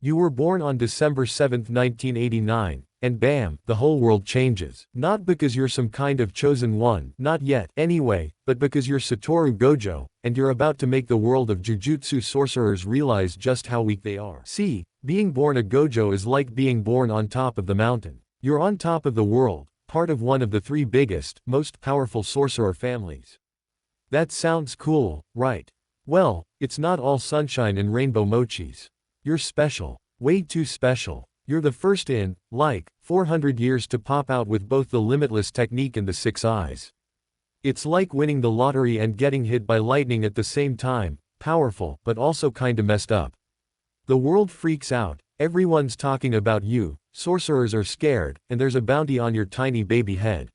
You were born on December 7, 1989, and bam, the whole world changes. Not because you're some kind of chosen one, not yet, anyway, but because you're Satoru Gojo, and you're about to make the world of Jujutsu sorcerers realize just how weak they are. See, being born a Gojo is like being born on top of the mountain. You're on top of the world, part of one of the three biggest, most powerful sorcerer families. That sounds cool, right? Well, it's not all sunshine and rainbow mochis. You're special. Way too special. You're the first in, like, 400 years to pop out with both the limitless technique and the 6 eyes. It's like winning the lottery and getting hit by lightning at the same time, powerful, but also kinda messed up. The world freaks out, everyone's talking about you, sorcerers are scared, and there's a bounty on your tiny baby head.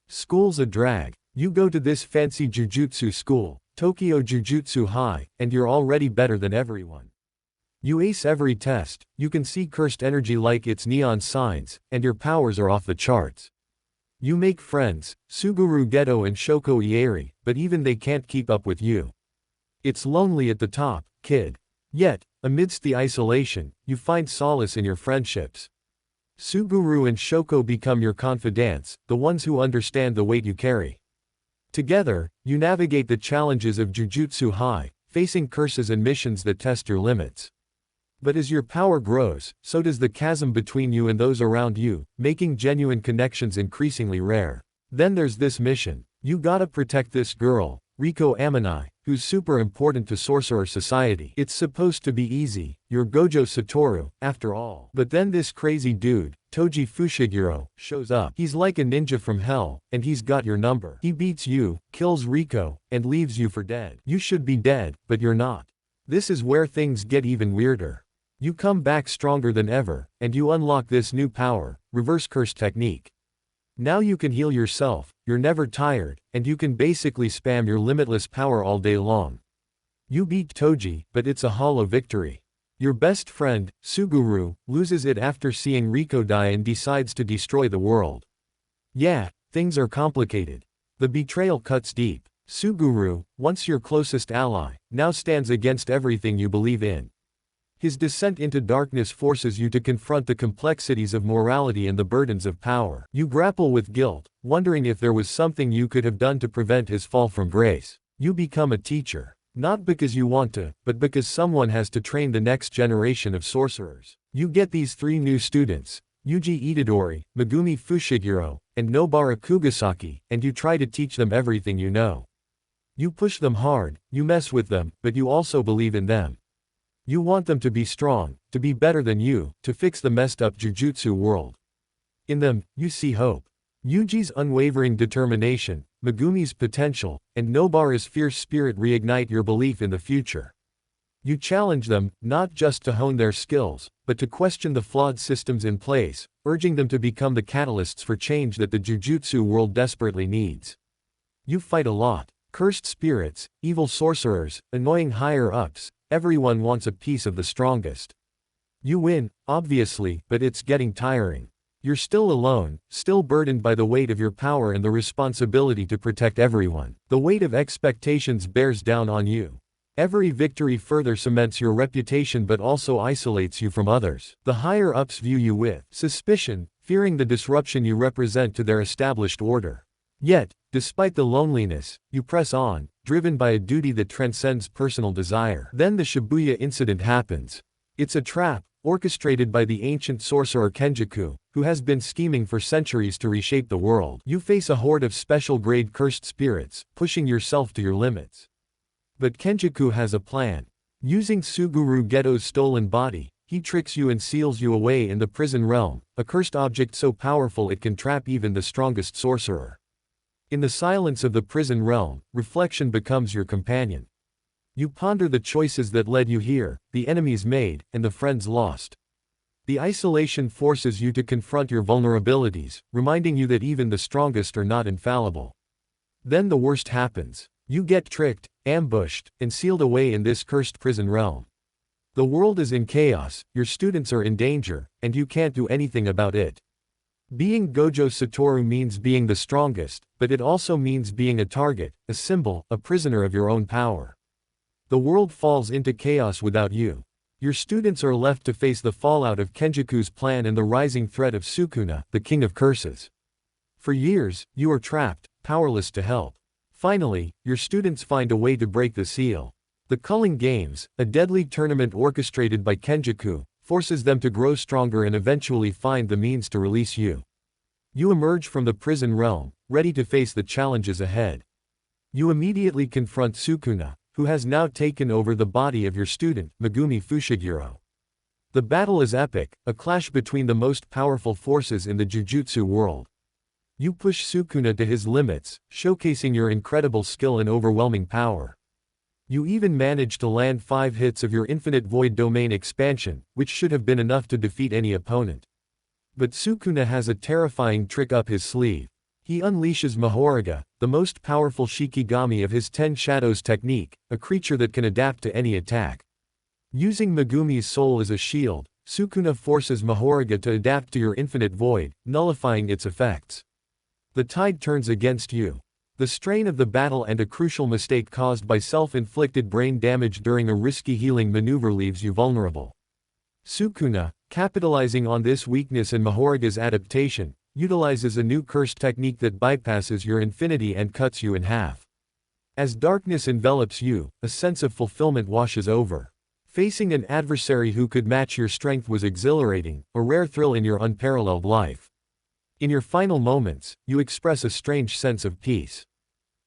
School's a drag. You go to this fancy jujutsu school, Tokyo Jujutsu High, and you're already better than everyone. You ace every test, you can see cursed energy like it's neon signs, and your powers are off the charts. You make friends, Suguru Geto and Shoko Ieri, but even they can't keep up with you. It's lonely at the top, kid. Yet, amidst the isolation, you find solace in your friendships. Suguru and Shoko become your confidants, the ones who understand the weight you carry. Together, you navigate the challenges of Jujutsu High, facing curses and missions that test your limits. But as your power grows, so does the chasm between you and those around you, making genuine connections increasingly rare. Then there's this mission. You gotta protect this girl, Riko Amanai, who's super important to sorcerer society. It's supposed to be easy, you're Gojo Satoru, after all. But then this crazy dude, Toji Fushiguro, shows up. He's like a ninja from hell, and he's got your number. He beats you, kills Riko, and leaves you for dead. You should be dead, but you're not. This is where things get even weirder. You come back stronger than ever, and you unlock this new power, reverse curse technique. Now you can heal yourself, you're never tired, and you can basically spam your limitless power all day long. You beat Toji, but it's a hollow victory. Your best friend, Suguru, loses it after seeing Riko die and decides to destroy the world. Yeah, things are complicated. The betrayal cuts deep. Suguru, once your closest ally, now stands against everything you believe in. His descent into darkness forces you to confront the complexities of morality and the burdens of power. You grapple with guilt, wondering if there was something you could have done to prevent his fall from grace. You become a teacher. Not because you want to, but because someone has to train the next generation of sorcerers. You get these 3 new students, Yuji Itadori, Megumi Fushiguro, and Nobara Kugasaki, and you try to teach them everything you know. You push them hard, you mess with them, but you also believe in them. You want them to be strong, to be better than you, to fix the messed up jujutsu world. In them, you see hope. Yuji's unwavering determination, Megumi's potential, and Nobara's fierce spirit reignite your belief in the future. You challenge them, not just to hone their skills, but to question the flawed systems in place, urging them to become the catalysts for change that the jujutsu world desperately needs. You fight a lot. Cursed spirits, evil sorcerers, annoying higher-ups, everyone wants a piece of the strongest. You win, obviously, but it's getting tiring. You're still alone, still burdened by the weight of your power and the responsibility to protect everyone. The weight of expectations bears down on you. Every victory further cements your reputation but also isolates you from others. The higher-ups view you with suspicion, fearing the disruption you represent to their established order. Yet, despite the loneliness, you press on, driven by a duty that transcends personal desire. Then the Shibuya incident happens. It's a trap, orchestrated by the ancient sorcerer Kenjaku, who has been scheming for centuries to reshape the world. You face a horde of special-grade cursed spirits, pushing yourself to your limits. But Kenjaku has a plan. Using Suguru Geto's stolen body, he tricks you and seals you away in the prison realm, a cursed object so powerful it can trap even the strongest sorcerer. In the silence of the prison realm, reflection becomes your companion. You ponder the choices that led you here, the enemies made, and the friends lost. The isolation forces you to confront your vulnerabilities, reminding you that even the strongest are not infallible. Then the worst happens. You get tricked, ambushed, and sealed away in this cursed prison realm. The world is in chaos, your students are in danger, and you can't do anything about it. Being Gojo Satoru means being the strongest, but it also means being a target, a symbol, a prisoner of your own power. The world falls into chaos without you. Your students are left to face the fallout of Kenjaku's plan and the rising threat of Sukuna, the king of curses. For years, you are trapped, powerless to help. Finally, your students find a way to break the seal. The Culling Games, a deadly tournament orchestrated by Kenjaku, forces them to grow stronger and eventually find the means to release you. You emerge from the prison realm, ready to face the challenges ahead. You immediately confront Sukuna, who has now taken over the body of your student, Megumi Fushiguro. The battle is epic, a clash between the most powerful forces in the jujutsu world. You push Sukuna to his limits, showcasing your incredible skill and overwhelming power. You even manage to land 5 hits of your Infinite Void Domain expansion, which should have been enough to defeat any opponent. But Sukuna has a terrifying trick up his sleeve. He unleashes Mahoraga, the most powerful Shikigami of his 10 Shadows technique, a creature that can adapt to any attack. Using Megumi's soul as a shield, Sukuna forces Mahoraga to adapt to your Infinite Void, nullifying its effects. The tide turns against you. The strain of the battle and a crucial mistake caused by self-inflicted brain damage during a risky healing maneuver leaves you vulnerable. Sukuna, capitalizing on this weakness and Mahoraga's adaptation, utilizes a new cursed technique that bypasses your infinity and cuts you in half. As darkness envelops you, a sense of fulfillment washes over. Facing an adversary who could match your strength was exhilarating, a rare thrill in your unparalleled life. In your final moments, you express a strange sense of peace.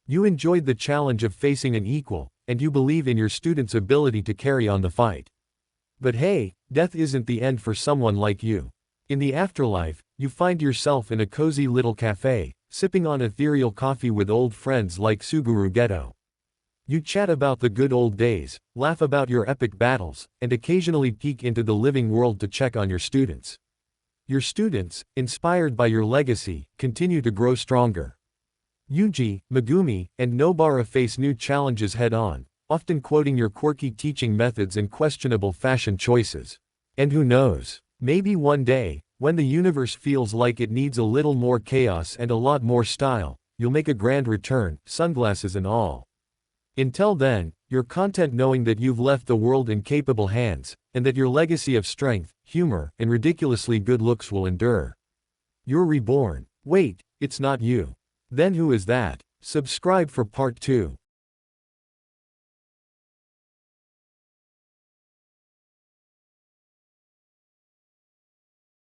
You enjoyed the challenge of facing an equal, and you believe in your student's ability to carry on the fight. But hey, death isn't the end for someone like you. In the afterlife, you find yourself in a cozy little cafe, sipping on ethereal coffee with old friends like Suguru Geto. You chat about the good old days, laugh about your epic battles, and occasionally peek into the living world to check on your students. Your students, inspired by your legacy, continue to grow stronger. Yuji, Megumi, and Nobara face new challenges head-on, often quoting your quirky teaching methods and questionable fashion choices. And who knows, maybe one day, when the universe feels like it needs a little more chaos and a lot more style, you'll make a grand return, sunglasses and all. Until then, you're content knowing that you've left the world in capable hands, and that your legacy of strength, humor, and ridiculously good looks will endure. You're reborn. Wait, it's not you. Then who is that? Subscribe for part 2.